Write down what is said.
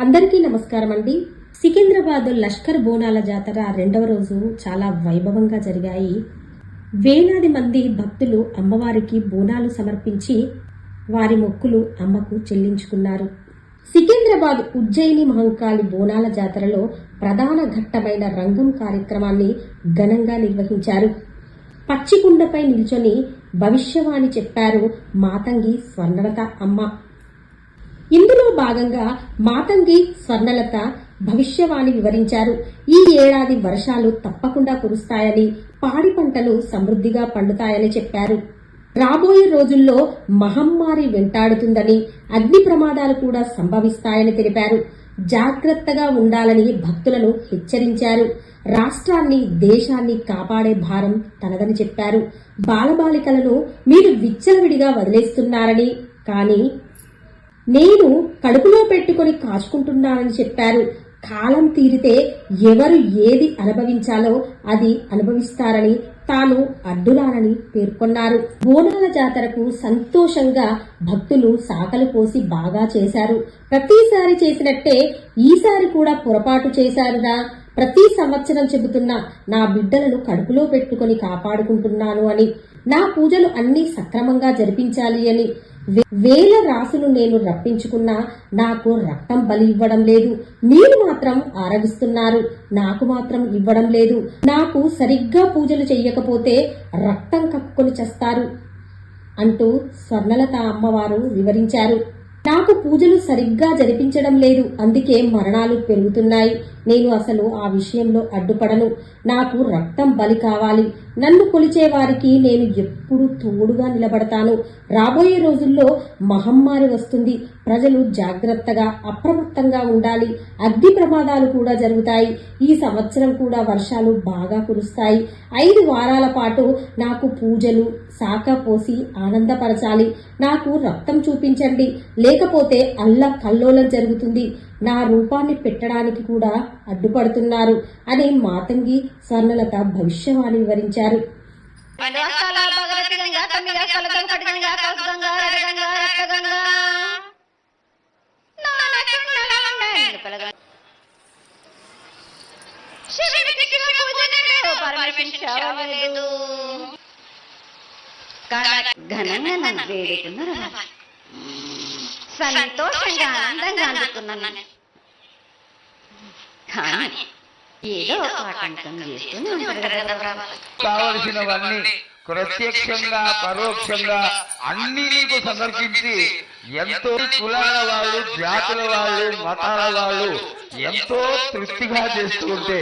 అందరికీ నమస్కారం అండి. సికింద్రాబాద్ లష్కర్ బోనాల జాతర రెండవ రోజు చాలా వైభవంగా జరిగాయి. వేలాది మంది భక్తులు అమ్మవారికి బోనాలు సమర్పించి వారి మొక్కులు అమ్మకు చెల్లించుకున్నారు. సికింద్రాబాద్ ఉజ్జయిని మహంకాళి బోనాల జాతరలో ప్రధాన ఘట్టమైన రంగం కార్యక్రమాన్ని ఘనంగా నిర్వహించారు. పచ్చికుండపై నిల్చొని భవిష్యవాణి చెప్పారు మాతంగి స్వర్ణలత అమ్మ. ఇందులో భాగంగా మాతంగి స్వర్ణలత భవిష్యవాణి వివరించారు. ఈ ఏడాది వర్షాలు తప్పకుండా కురుస్తాయని, పాడి పంటలు సమృద్ధిగా పండుతాయని చెప్పారు. రాబోయే రోజుల్లో మహమ్మారి వెంటాడుతుందని, అగ్ని ప్రమాదాలు కూడా సంభవిస్తాయని తెలిపారు. జాగ్రత్తగా ఉండాలని భక్తులను హెచ్చరించారు. రాష్ట్రాన్ని, దేశాన్ని కాపాడే భారం తనదని చెప్పారు. బాలబాలికలను మీరు విచ్చలవిడిగా వదిలేస్తున్నారని, కానీ నేను కడుపులో పెట్టుకుని కాచుకుంటున్నానని చెప్పారు. కాలం తీరితే ఎవరు ఏది అనుభవించాలో అది అనుభవిస్తారని, తాను అడ్డురానని పేర్కొన్నారు. బోనాల జాతరకు సంతోషంగా భక్తులు సాకలు పోసి బాగా చేశారు. ప్రతిసారి చేసినట్టే ఈసారి కూడా పొరపాటు చేశారుగా. ప్రతి సంవత్సరం చెబుతున్నా నా బిడ్డలను కడుపులో పెట్టుకుని కాపాడుకుంటున్నాను అని, నా పూజలు అన్నీ సక్రమంగా జరిపించాలి అని, వేల రాసులు నేను రప్పించుకున్నా నాకు రక్తం బలి ఇవ్వడం లేదు. మీరు మాత్రం ఆరగిస్తున్నారు, నాకు మాత్రం ఇవ్వడం లేదు. నాకు సరిగ్గా పూజలు చెయ్యకపోతే రక్తం కక్కుని చేస్తారు అంటూ స్వర్ణలత అమ్మవారు వివరించారు. నాకు పూజలు సరిగ్గా జరిపించడం లేదు, అందుకే మరణాలు పెరుగుతున్నాయి. నేను అసలు ఆ విషయంలో అడ్డుపడను. నాకు రక్తం బలి కావాలి. నన్ను కొలిచే వారికి నేను ఎప్పుడు తోడుగా నిలబడతాను. రాబోయే రోజుల్లో మహమ్మారి వస్తుంది. ప్రజలు జాగ్రత్తగా, అప్రమత్తంగా ఉండాలి. అగ్ని ప్రమాదాలు కూడా జరుగుతాయి. ఈ సంవత్సరం కూడా వర్షాలు బాగా కురుస్తాయి. 5 వారాల పాటు నాకు పూజలు, శాఖ పోసి ఆనందపరచాలి. నాకు రక్తం చూపించండి, లేకపోతే అల్లకల్లోలం జరుగుతుంది. నా రూపాన్ని పెట్టడానికి కూడా అడ్డుపడుతున్నారు అని మాతంగి స్వర్ణలత భవిష్యవాణి వివరించారు. సంతోషంగా ఆనందంగా అందుకున్నాను. కానీ ఏదో ఒక ఆటంకం చేస్తూనే ఉంటారు. కావలసినవన్నీ ప్రత్యక్షంగా పరోక్షంగా అన్ని నీకు సమర్పించి ఎంతో కులాల వాళ్ళు, జాతుల వాళ్ళు, మతాల వాళ్ళు ఎంతో తృప్తిగా చేస్తుంటే